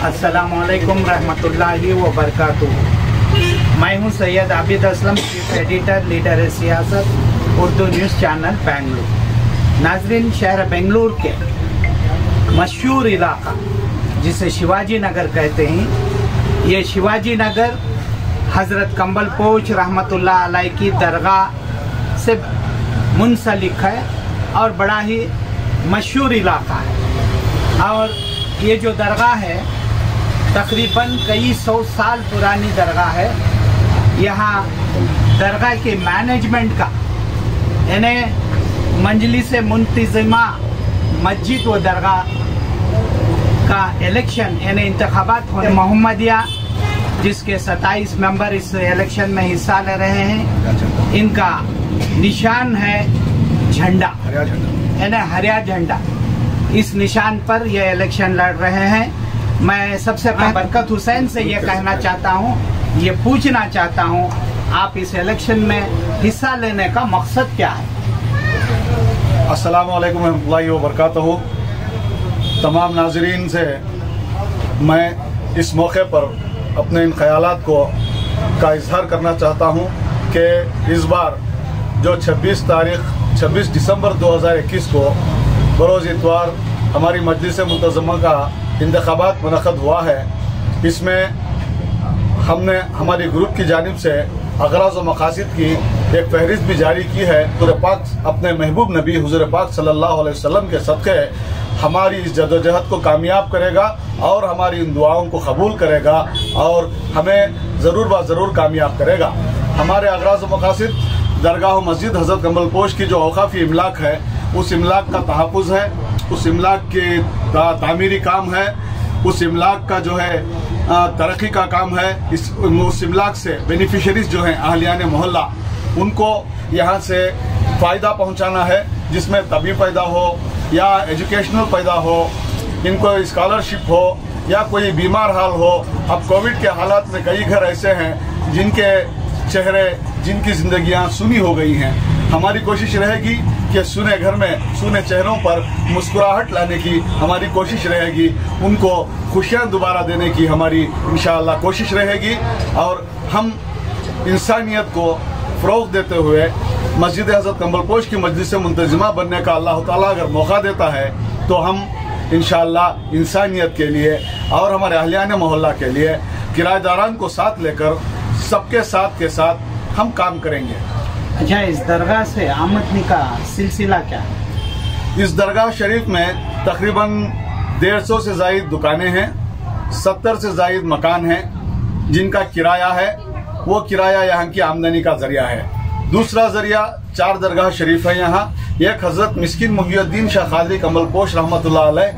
अस्सलामुअलैकुम रहमतुल्लाहि व बरकातुहू। मैं हूं Syed Abid Aslam, chief editor, leader सियासत, उर्दू न्यूज़ चैनल बेंगलुरु। नाजरीन, शहर बेंगलुरु के मशहूर इलाका जिसे शिवाजी नगर कहते हैं, ये शिवाजी नगर हज़रत कंबल पोच रहमतुल्लाह अलैह की दरगाह से मुंसलिक है और बड़ा ही मशहूर इलाका है। और ये जो दरगाह है तकरीबन कई 100 साल पुरानी दरगाह है। यहाँ दरगाह के मैनेजमेंट का यानी मजलिस मुंतज़िमा मस्जिद व दरगाह का इलेक्शन यानी इंतखाबात होने मोहम्मदिया, जिसके 27 मेंबर इस इलेक्शन में हिस्सा ले रहे हैं। इनका निशान है झंडा यानी हरिया झंडा। इस निशान पर यह इलेक्शन लड़ रहे हैं। मैं सबसे पहले बरकत हुसैन से ये कहना चाहता हूँ, ये पूछना चाहता हूँ, आप इस इलेक्शन में हिस्सा लेने का मकसद क्या है? अस्सलाम वालेकुम रहमतुल्लाहि व बरकातहू। तमाम नाजरीन से मैं इस मौके पर अपने इन ख्यालात का इजहार करना चाहता हूँ कि इस बार जो 26 दिसंबर 2021 को बरोज़ इतवार हमारी मजलिस मुंतज़िमा का इंतखाबात मुनक़्क़द हुआ है, इसमें हमने हमारी ग्रुप की जानिब से अग़राज़ व मक़ासिद की एक फहरिस्त भी जारी की है। हुज़ूर पाक अपने महबूब नबी हुज़ूर पाक सल्लल्लाहु अलैहि वसल्लम के सदक़े हमारी इस जद्दोजहद को कामयाब करेगा और हमारी इन दुआओं को कबूल करेगा और हमें ज़रूर ब ज़रूर कामयाब करेगा। हमारे अग़राज़ व मक़ासिद दरगाह मस्जिद हज़रत कंबल पोश की जो औक़ाफ़ी इमलाक है, उस इमलाक का तहफ़्फ़ुज़ है, उस इमलाक के तामीरी काम है, उस इमलाक का जो है तरक्की का काम है। उस इमलाक से बेनिफिशरीज जो हैं अहलियान मोहल्ला, उनको यहाँ से फ़ायदा पहुँचाना है, जिसमें तबी पैदा हो या एजुकेशनल पैदा हो, इनको स्कॉलरशिप हो या कोई बीमार हाल हो। अब कोविड के हालात में कई घर ऐसे हैं जिनके चेहरे, जिनकी ज़िंदगियाँ सुनी हो गई हैं। हमारी कोशिश रहेगी कि सुने घर में सुने चेहरों पर मुस्कुराहट लाने की हमारी कोशिश रहेगी, उनको खुशियाँ दोबारा देने की हमारी इंशाअल्लाह कोशिश रहेगी। और हम इंसानियत को फ़रोग़ देते हुए मस्जिद हज़रत कंबल पोश की मजलिस मुंतज़िमा बनने का अल्लाह ताला अगर मौका देता है तो हम इंशाअल्लाह इंसानियत के लिए और हमारे अहलियान मोहल्ला के लिए किराएदारान को साथ लेकर सबके साथ के साथ हम काम करेंगे। अच्छा, इस दरगाह से आमदनी का सिलसिला क्या है? इस दरगाह शरीफ में तकरीबन 150 से ज़ायद दुकानें हैं, 70 से ज़ायद मकान हैं जिनका किराया है, वो किराया यहाँ की आमदनी का जरिया है। दूसरा जरिया 4 दरगाह शरीफ है यहाँ। एक हज़रत मिस्किन मुहियुद्दीन शाह क़ादरी कंबल पोश रहमतुल्लाह अलैह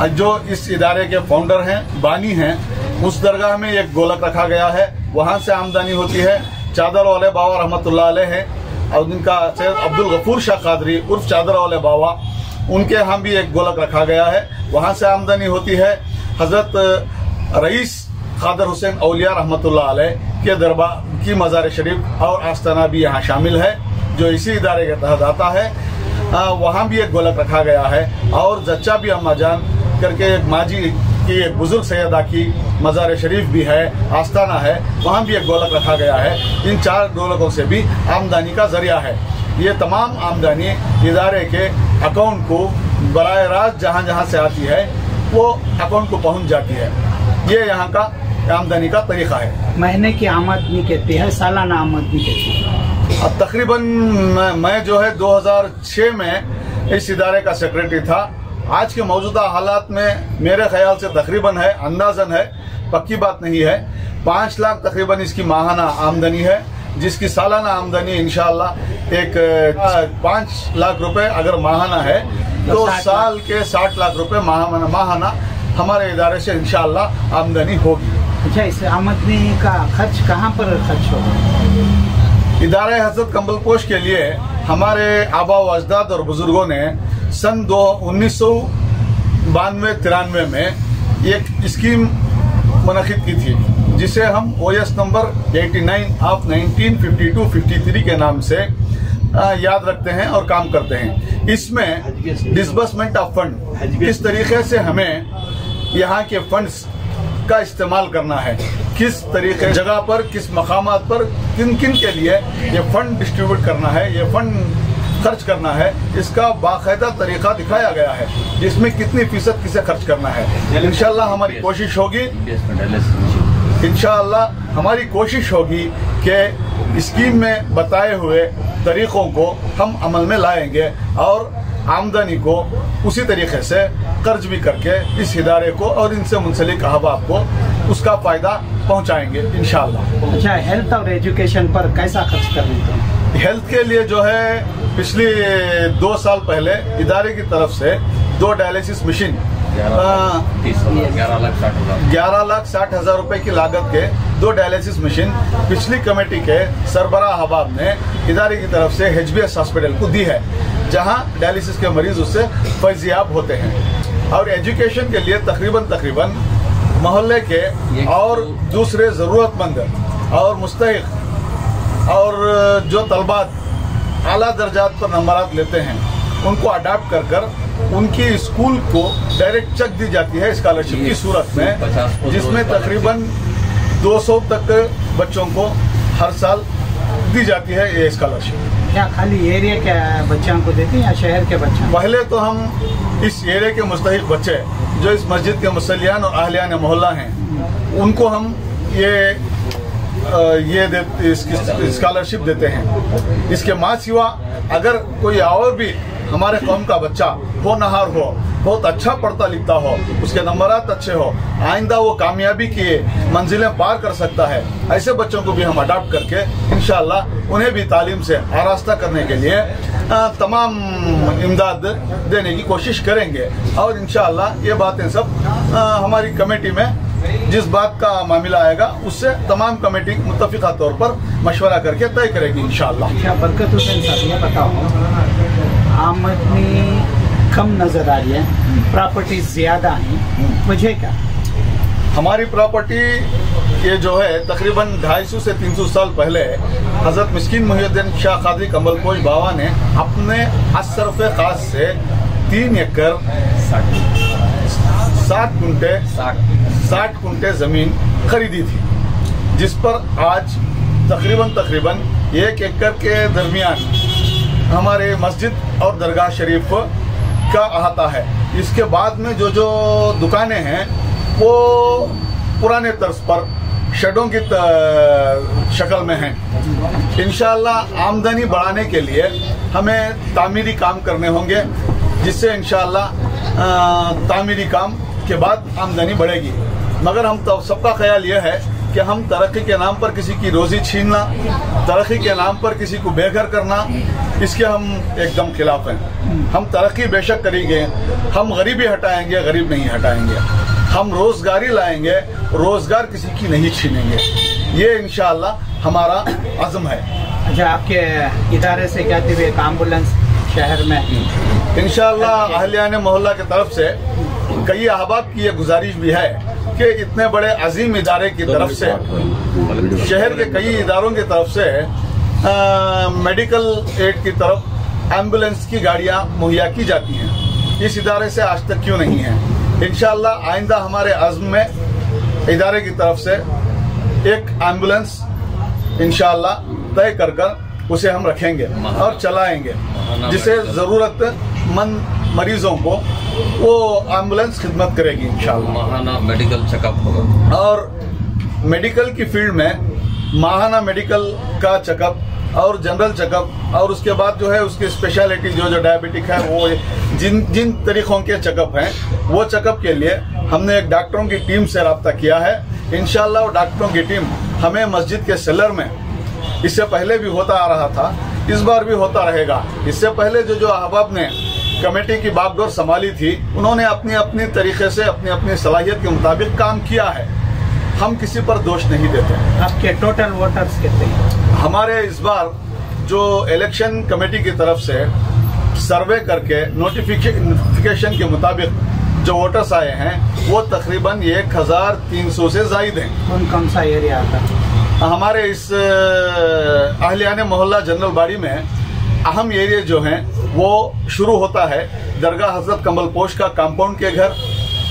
जो इस इदारे के फाउंडर हैं, बानी हैं, उस दरगाह में एक गोलक रखा गया है, वहाँ से आमदनी होती है। चादर वाले बाबा रहमतुल्लाह अलैह हैं और उनका सैयद अब्दुल गफूर शाह क़ादरी उर्फ चादर वाले बाबा, उनके यहाँ भी एक गोलक रखा गया है, वहाँ से आमदनी होती है। हज़रत रईस क़ादर हुसैन औलिया रहमतुल्लाह अलैह के दरबार की मज़ार शरीफ और आस्ताना भी यहाँ शामिल है, जो इसी इदारे के तहत आता है। वहाँ भी एक गोलक रखा गया है। और जच्चा भी अम्मा जान करके एक माजी की एक बुजुर्ग सैयदा की मज़ार शरीफ भी है, आस्ताना है, वहाँ भी एक गोलक रखा गया है। इन 4 गोलकों से भी आमदनी का जरिया है। ये तमाम आमदनी इदारे के अकाउंट को बराह रास्त जहाँ जहाँ से आती है वो अकाउंट को पहुँच जाती है। ये यहाँ का आमदनी का तरीका है। महीने की आमदनी कहती है, सालाना आमदनी कहती है। अब तकरीबन मैं जो है 2006 में इस इदारे का सेक्रेटरी था। आज के मौजूदा हालात में मेरे ख्याल से तकरीबन है, अंदाजन है, पक्की बात नहीं है, 5 लाख तकरीबन इसकी माहाना आमदनी है, जिसकी सालाना आमदनी इंशाअल्लाह एक 5 लाख रुपए अगर माहाना है तो साल के 60 लाख रुपए माहाना हमारे इदारे से इंशाअल्लाह आमदनी होगी। अच्छा, इस आमदनी का खर्च कहाँ पर खर्च होगा? इदारे हज़रत कंबल पोश के लिए हमारे आबा व अजदाद और बुजुर्गों ने सन 1992-93 में एक स्कीम मुनक़िद की थी, जिसे हम OS नंबर 89 ऑफ 1952-53 के नाम से याद रखते हैं और काम करते हैं। इसमें डिसबर्समेंट ऑफ फंड, किस तरीके से हमें यहाँ के फंड्स का इस्तेमाल करना है, किस तरीके जगह पर, किस मकामात पर, किन किन के लिए ये फंड डिस्ट्रीब्यूट करना है, ये फंड खर्च करना है, इसका बाकायदा तरीका दिखाया गया है, जिसमें कितनी फीसद किसे खर्च करना है। इंशाअल्लाह हमारी कोशिश होगी, इंशाअल्लाह हमारी कोशिश होगी कि स्कीम में बताए हुए तरीकों को हम अमल में लाएंगे और आमदनी को उसी तरीके से कर्ज भी करके इस इदारे को और इनसे मुंसलिक अहबाब को उसका फायदा पहुंचाएंगे इंशाअल्लाह। अच्छा, हेल्थ और एजुकेशन पर कैसा खर्च कर रहे हैं? हेल्थ के लिए जो है पिछले 2 साल पहले इदारे की तरफ से 2 डायलिसिस मशीन 11,60,000 रुपए की लागत के 2 डायलिसिस मशीन पिछली कमेटी के सरबराह अहबाब ने इदारे की तरफ से HBS हॉस्पिटल को दी है, जहां डायलिसिस के मरीज उससे फैजियाब होते हैं। और एजुकेशन के लिए तकरीबन मोहल्ले के और दूसरे ज़रूरतमंद और मुस्तहिक और जो तलबात आला दर्जात पर नंबरात लेते हैं उनको अडाप्ट कर उनकी स्कूल को डायरेक्ट चेक दी जाती है स्कॉलरशिप की सूरत में, जिसमें तकरीबन 200 तक बच्चों को हर साल दी जाती है ये स्कॉलरशिप। क्या खाली एरिया के बच्चों को देते हैं या शहर के बच्चों? पहले तो हम इस एरिया के मुस्तहिक बच्चे जो इस मस्जिद के मुसल्लियान और अहलियान मोहल्ला हैं उनको हम ये स्कॉलरशिप देते हैं। इसके माँ सिवा अगर कोई और भी हमारे कौम का बच्चा होनहार हो, बहुत अच्छा पढ़ता लिखता हो, उसके नंबरात अच्छे हो, आइंदा वो कामयाबी की मंजिलें पार कर सकता है, ऐसे बच्चों को भी हम अडॉप्ट करके इंशाअल्लाह उन्हें भी तालीम से आरास्ता करने के लिए तमाम इमदाद देने की कोशिश करेंगे। और इंशाअल्लाह ये बातें सब हमारी कमेटी में जिस बात का मामला आएगा उससे तमाम कमेटी मुत्तफिका तौर पर मशवरा करके तय करेगी इंशाअल्लाह। क्या बरकत हुसैन साहब ये बताओ, आमदनी कम नजर आ रही है, प्रॉपर्टी ज्यादा है, मुझे क्या? हमारी प्रॉपर्टी ये जो है तकरीबन 250 से 300 साल पहले हजरत मिस्किन मुहिउद्दीन शाह कादरी कमलपोश बाबा ने अपने असरफ खास से 3 एकड़ 60 कुंटे जमीन खरीदी थी, जिस पर आज तकरीबन 1 एकड़ के दरमियान हमारे मस्जिद और दरगाह शरीफ का अहाता है। इसके बाद में जो दुकानें हैं वो पुराने तर्ज पर शेडों की शक्ल में हैं। इंशाअल्लाह आमदनी बढ़ाने के लिए हमें तामीरी काम करने होंगे, जिससे इंशाअल्लाह तामीरी काम के बाद आमदनी बढ़ेगी। मगर हम तो सबका ख्याल यह है कि हम तरक्की के नाम पर किसी की रोजी छीनना, तरक्की के नाम पर किसी को बेघर करना, इसके हम एकदम खिलाफ हैं। हम तरक्की बेशक करेंगे, हम गरीबी हटाएंगे, गरीब नहीं हटाएंगे, हम रोजगारी लाएंगे, रोजगार किसी की नहीं छीनेंगे, ये इंशाअल्लाह हमारा अज़्म है। अच्छा, आपके इदारे से क्या थी एक एम्बुलेंस शहर में? इंशाअल्लाह अहलियान मोहल्ला की तरफ से कई अहबाब की ये गुजारिश भी है कि इतने बड़े अजीम इदारे की तरफ से, शहर के कई इदारों की तरफ से मेडिकल एड की तरफ एम्बुलेंस की गाड़ियां मुहैया की जाती हैं। इस इदारे से आज तक क्यों नहीं है? इंशाअल्लाह आइंदा हमारे अज़्म में इदारे की तरफ से एक एम्बुलेंस इंशाअल्लाह तय कर उसे हम रखेंगे और चलाएंगे, जिसे ज़रूरतमंद मरीजों को वो एम्बुलेंस खिदमत करेगी इंशाअल्लाह। माहाना मेडिकल चेकअप होगा और मेडिकल की फील्ड में माहाना मेडिकल का चेकअप और जनरल चेकअप और उसके बाद जो है उसकी स्पेशलिटी जो डायबिटिक है वो जिन तरीकों के चेकअप हैं वो चेकअप के लिए हमने एक डॉक्टरों की टीम से रब्ता किया है। इंशाअल्लाह वो डॉक्टरों की टीम हमें मस्जिद के सेलर में, इससे पहले भी होता आ रहा था, इस बार भी होता रहेगा। इससे पहले जो अहबाब ने कमेटी की बागडोर संभाली थी उन्होंने अपनी तरीके से अपनी सलाहियत के मुताबिक काम किया है। हम किसी पर दोष नहीं देते। आपके टोटल वोटर्स कितने हैं? हमारे इस बार जो इलेक्शन कमेटी की तरफ से सर्वे करके नोटिफिकेशन के मुताबिक जो वोटर्स आए हैं वो तकरीबन 1300 से जायद हैं। कौन सा एरिया आता है? हमारे इस अहलियान मोहल्ला जनरल बाड़ी में अहम एरिया जो हैं वो शुरू होता है दरगाह हजरत कमलपोश का कंपाउंड के घर,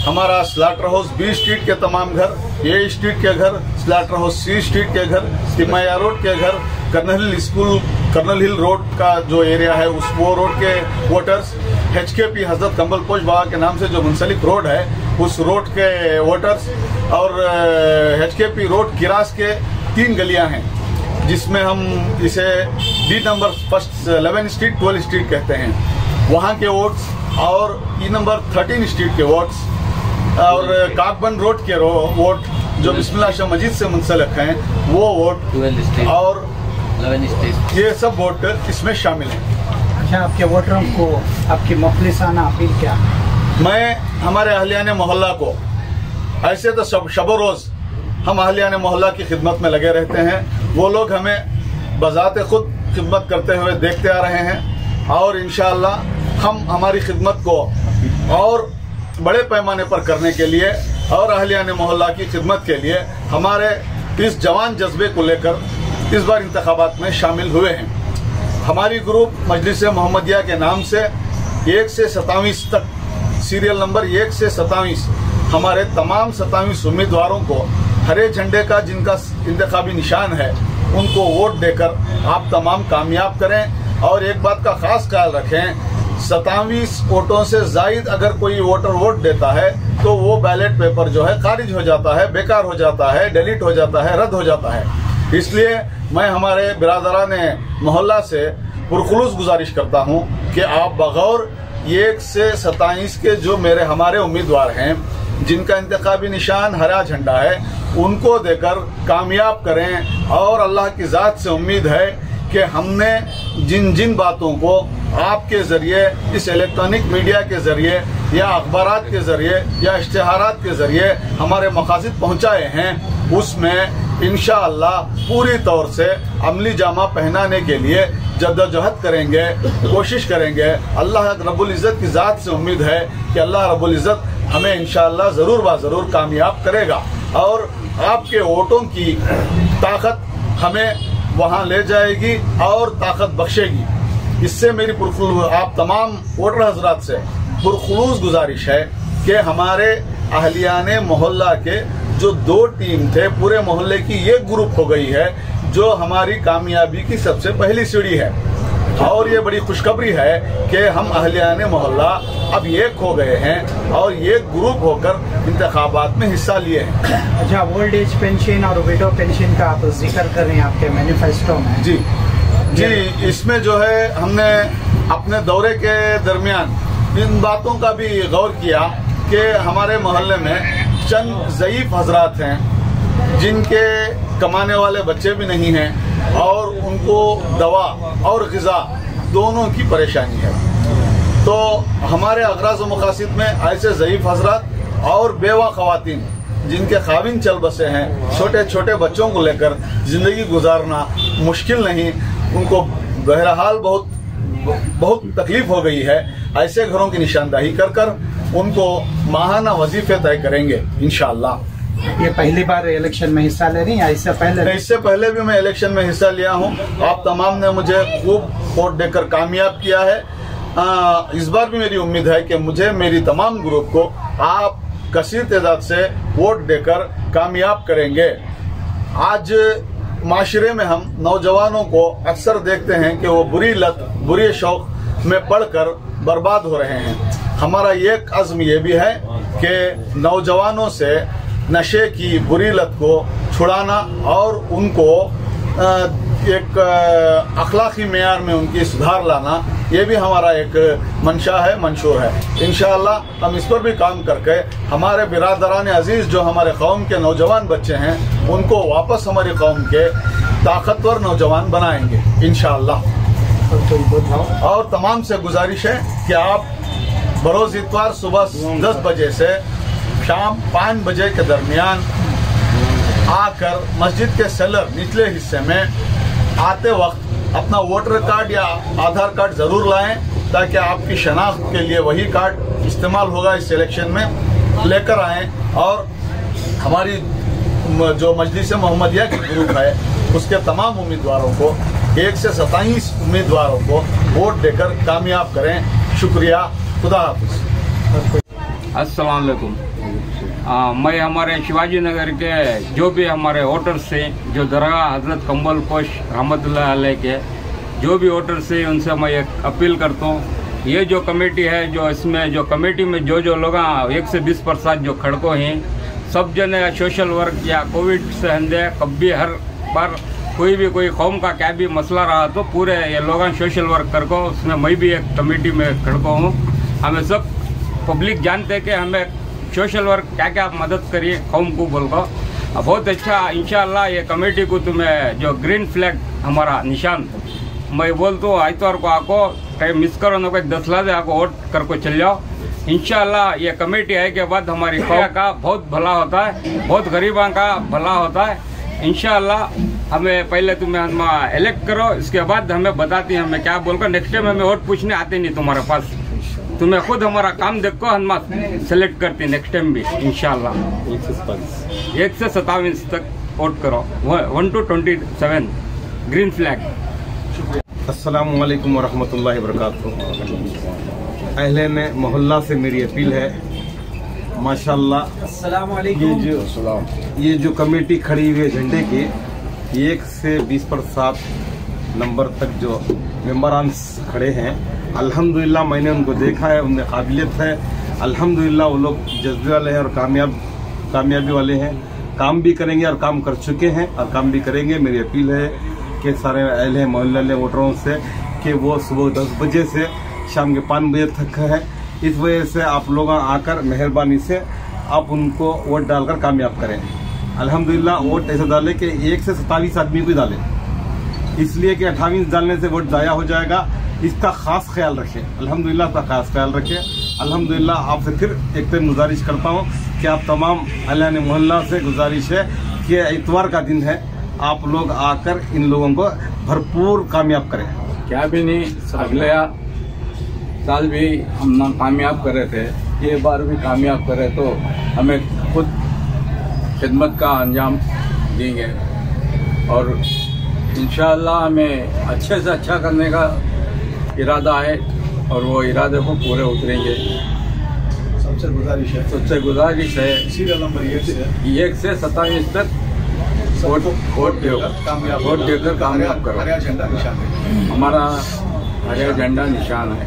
हमारा स्लाटर हाउस बी स्ट्रीट के तमाम घर, ए स्ट्रीट के घर, स्लाटर हाउस सी स्ट्रीट के घर, तिमैया रोड के घर, कर्नल हिल स्कूल, कर्नल हिल रोड का जो एरिया है उस वो रोड के वोटर्स, HKP हजरत कंबल पोश बाबा के नाम से जो मुंसलिक रोड है उस रोड के वोटर्स, और HKP रोड किरास के 3 गलियां हैं जिसमें हम इसे D नंबर 11 स्ट्रीट 12 स्ट्रीट कहते हैं, वहाँ के वोट्स, और E नंबर 13 स्ट्रीट के वोट्स, और काकबंद रोड के वोट जो बिस्मिल्लाह शाह मस्जिद से मुंसलिक हैं वो वोट, और 11 स्ट्रीट, ये सब वोट इसमें शामिल हैं। अच्छा, आपके वोटरों को आपकी मुखलिसाना अपील क्या? मैं हमारे अहलियाने मोहल्ला को, ऐसे तो शबो रोज़ हम अहलियाने मोहल्ला की खिदमत में लगे रहते हैं, वो लोग हमें बजाते खुद खिदमत करते हुए देखते आ रहे हैं, और इंशाअल्लाह हम हमारी खिदमत को और बड़े पैमाने पर करने के लिए और अहलियाने मोहल्ला की खिदमत के लिए हमारे इस जवान जज्बे को लेकर इस बार इंतखाबात में शामिल हुए हैं। हमारी ग्रुप मजलिस मोहम्मदिया के नाम से 1 से 27 तक, सीरियल नंबर 1 से 27, हमारे तमाम 27 उम्मीदवारों को हरे झंडे का जिनका इंतखाबी निशान है उनको वोट देकर आप तमाम कामयाब करें। और एक बात का खास ख्याल रखें, 27 वोटों से जायद अगर कोई वोटर वोट देता है तो वो बैलेट पेपर जो है खारिज हो जाता है, बेकार हो जाता है, डिलीट हो जाता है, रद्द हो जाता है। इसलिए मैं हमारे बिरादरान मोहल्ला से पुरखुलूस गुजारिश करता हूँ कि आप बगौर 1 से 27 के जो हमारे उम्मीदवार हैं जिनका इंतखाबी निशान हरा झंडा है उनको देकर कामयाब करें। और अल्लाह की ज़ात से उम्मीद है कि हमने जिन जिन बातों को आपके ज़रिए, इस इलेक्ट्रॉनिक मीडिया के ज़रिए या अखबारात के ज़रिए या इश्तिहारात के ज़रिए हमारे मकासद पहुँचाए हैं उसमें इंशाअल्लाह पूरी तौर से अमली जामा पहनाने के लिए जद्दोजहद करेंगे, कोशिश करेंगे। अल्लाह रब्बुल इज़्ज़त की ज़ात से उम्मीद है कि अल्लाह रब्बुल इज़्ज़त हमें इंशाअल्लाह ज़रूर ज़रूर कामयाब करेगा और आपके वोटों की ताकत हमें वहाँ ले जाएगी और ताकत बख्शेगी। इससे मेरी आप तमाम वोटर हजरात से पुरखुलूस गुजारिश है कि हमारे अहलियाने मोहल्ला के जो 2 टीम थे पूरे मोहल्ले की ये ग्रुप हो गई है जो हमारी कामयाबी की सबसे पहली सीढ़ी है। और ये बड़ी खुशखबरी है कि हम अहलियाने मोहल्ला अब एक हो गए हैं और ये ग्रुप होकर इंतखाबात में हिस्सा लिए हैं। अच्छा, ओल्ड एज पेंशन और विडो पेंशन का आप जिक्र कर रहे हैं आपके मैनिफेस्टो में। जी, इसमें जो है हमने अपने दौरे के दरमियान इन बातों का भी गौर किया कि हमारे मोहल्ले में चंद ज़ईफ हजरात हैं जिनके कमाने वाले बच्चे भी नहीं हैं और उनको दवा और ग़िज़ा दोनों की परेशानी है। तो हमारे अगराज़ व मकासिद में ऐसे ज़ईफ हजरात और बेवा ख़वातीन जिनके खाविन चल बसे हैं, छोटे छोटे बच्चों को लेकर ज़िंदगी गुजारना मुश्किल नहीं, उनको बहरहाल बहुत तकलीफ हो गई है, ऐसे घरों की निशानदाही कर कर उनको माहाना वजीफे तय करेंगे इंशाअल्लाह। ये पहली बार इलेक्शन में हिस्सा ले रही हैं? इससे पहले भी मैं इलेक्शन में हिस्सा लिया हूँ। आप तमाम ने मुझे खूब वोट देकर कामयाब किया है। इस बार भी मेरी उम्मीद है कि मुझे मेरी तमाम ग्रुप को आप कसीर तादाद से वोट देकर कामयाब करेंगे। आज माशरे में हम नौजवानों को अक्सर देखते हैं कि वो बुरी लत, बुरी शौक में पड़कर बर्बाद हो रहे हैं। हमारा एक अज़्म ये भी है कि नौजवानों से नशे की बुरी लत को छुड़ाना और उनको एक अखलाकी मेयार में उनकी सुधार लाना, ये भी हमारा एक मंशा है, मंशूर है। इंशाअल्लाह हम इस पर भी काम करके हमारे बिरादरान अजीज जो हमारे कौम के नौजवान बच्चे हैं उनको वापस हमारी कौम के ताकतवर नौजवान बनाएंगे इंशाअल्लाह। और तमाम से गुजारिश है कि आप बरोज़ इतवार सुबह 10 बजे से शाम 5 बजे के दरमियान आकर मस्जिद के सेलर निचले हिस्से में आते वक्त अपना वोटर कार्ड या आधार कार्ड ज़रूर लाएं ताकि आपकी शनाख्त के लिए वही कार्ड इस्तेमाल होगा इस इलेक्शन में, लेकर आएं। और हमारी जो मजलिस मोहम्मदिया की ग्रुप है उसके तमाम उम्मीदवारों को 1 से 27 उम्मीदवारों को वोट देकर कामयाब करें। शुक्रिया, खुदा हाफिज़। अस्सलाम वालेकुम। मैं हमारे शिवाजी नगर के जो भी हमारे वोटर्स हैं, जो दरगाह हजरत कंबल पोश रहमतुल्लाह अलैह के जो भी वोटर्स हैं, उनसे मैं एक अपील करता हूँ। ये जो कमेटी है, जो इसमें जो कमेटी में जो लोग 1 से 20% जो खड़को हैं, सब जने सोशल वर्क या कोविड से हंदे कभी हर बार कोई कौम का क्या भी मसला रहा तो पूरे ये लोग सोशल वर्क कर को, उसमें मैं भी एक कमेटी में खड़को हूँ। हमें सब पब्लिक जानते हैं कि हमें सोशल वर्क क्या क्या मदद करिए कौम को बोल को। बहुत अच्छा इंशाल्लाह ये कमेटी को तुम्हें जो ग्रीन फ्लैग हमारा निशान मैं बोलता हूँ, आइतवार को आको कहीं मिस करो ना, कोई 10 लाख आको वोट कर को चल जाओ। इंशाल्लाह ये कमेटी है के बाद हमारी कौम का बहुत भला होता है, बहुत गरीबों का भला होता है। इंशाल्लाह हमें पहले तुम्हें हम इलेक्ट करो, इसके बाद हमें बताती हैं हमें क्या बोलकर। नेक्स्ट टाइम हमें वोट पूछने आते नहीं तुम्हारे पास, तुम्हें खुद हमारा काम देखो, हम सेलेक्ट करते नेक्स्ट टाइम भी इंशाल्लाह। 1 से 27 तक वोट करो, 1 to 27 ग्रीन फ्लैग। अस्सलामु अलैकुम वरहमतुल्लाहि वबरकातुहू। अहले ने मोहल्ला से मेरी अपील है, माशाल्लाह अस्सलाम वालेकुम। ये जो कमेटी खड़ी हुई है झंडे की, 1 से 20% नंबर तक जो मेंबरान्स खड़े हैं, अल्हम्दुलिल्लाह मैंने उनको देखा है, उनमें काबिलियत है। अल्हम्दुलिल्लाह वो लोग जज्बे वाले हैं और कामयाबी वाले हैं, काम भी करेंगे और काम कर चुके हैं और काम भी करेंगे। मेरी अपील है कि सारे अहले मोहल्ले वोटरों से कि वो सुबह 10 बजे से शाम के 5 बजे तक है। इस वजह से आप लोग आकर मेहरबानी से आप उनको वोट डालकर कामयाब करें। अल्हम्दुलिल्लाह वोट ऐसे डालें कि 1 से 27 आदमी को डालें, इसलिए कि 28 डालने से वोट ज़ाया हो जाएगा। इसका खास ख्याल रखें, अल्हम्दुलिल्लाह इसका खास ख्याल रखें। अल्हम्दुलिल्लाह आपसे फिर एक टाइम गुजारिश करता हूँ कि आप तमाम अहले मोहल्ला से गुजारिश है कि इतवार का दिन है, आप लोग आकर इन लोगों को भरपूर कामयाब करें। क्या भी नहीं, अगले साल भी हम कामयाब करे थे, ये बार भी कामयाब करे तो हमें खुद खिदमत का अंजाम देंगे और इंशाअल्लाह हमें अच्छे से अच्छा करने का इरादा है और वो इरादे को पूरे उतरेंगे। सबसे गुजारिश है सीरियल नंबर 1 से 27 तक वोट देकर कामयाब करो। हरा झंडा निशान है, हमारा हरा झंडा निशान है।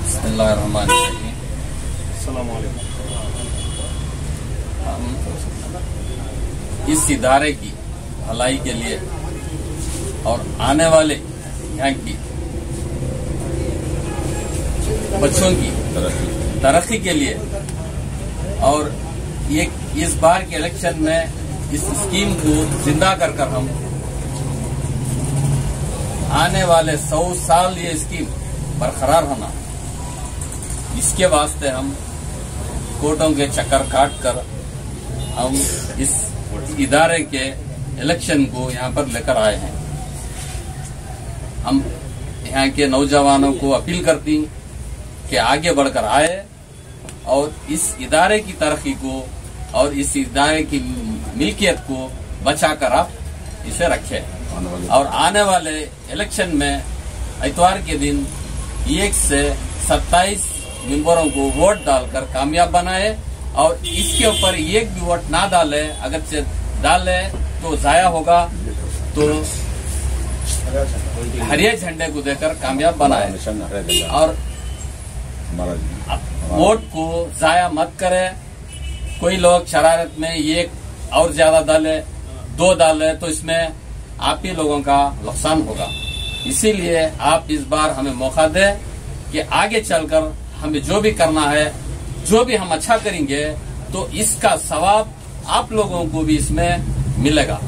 बिस्मिल्लाहिर्रहमानिर्रहीम। अस्सलाम वालेकुम। हम इस इदारे की भलाई के लिए और आने वाले यहाँ की बच्चों की तरक्की के लिए और ये इस बार के इलेक्शन में इस स्कीम को जिंदा कर हम आने वाले 100 साल ये स्कीम बरकरार होना, इसके वास्ते हम कोर्टों के चक्कर काट कर हम इस इदारे के इलेक्शन को यहाँ पर लेकर आए हैं। हम यहाँ के नौजवानों को अपील करती कि आगे बढ़कर आए और इस इदारे की तरक्की को और इस इदारे की मिल्कियत को बचाकर आप इसे रखें और आने वाले इलेक्शन में इतवार के दिन 1 से 27 मेंबरों को वोट डालकर कामयाब बनाए और इसके ऊपर एक भी वोट ना डाले, अगर डाले तो जाया होगा, तो हरे झंडे को देकर कामयाब बनाए और वोट को जाया मत करे। कोई लोग शरारत में 1 और ज्यादा डाले, 2 डाले तो इसमें आप ही लोगों का नुकसान होगा। इसीलिए आप इस बार हमें मौका दें कि आगे चलकर हमें जो भी करना है, जो भी हम अच्छा करेंगे तो इसका सवाब आप लोगों को भी इसमें मिलेगा।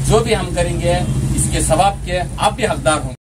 जो भी हम करेंगे इसके सवाब के आप भी हकदार होंगे।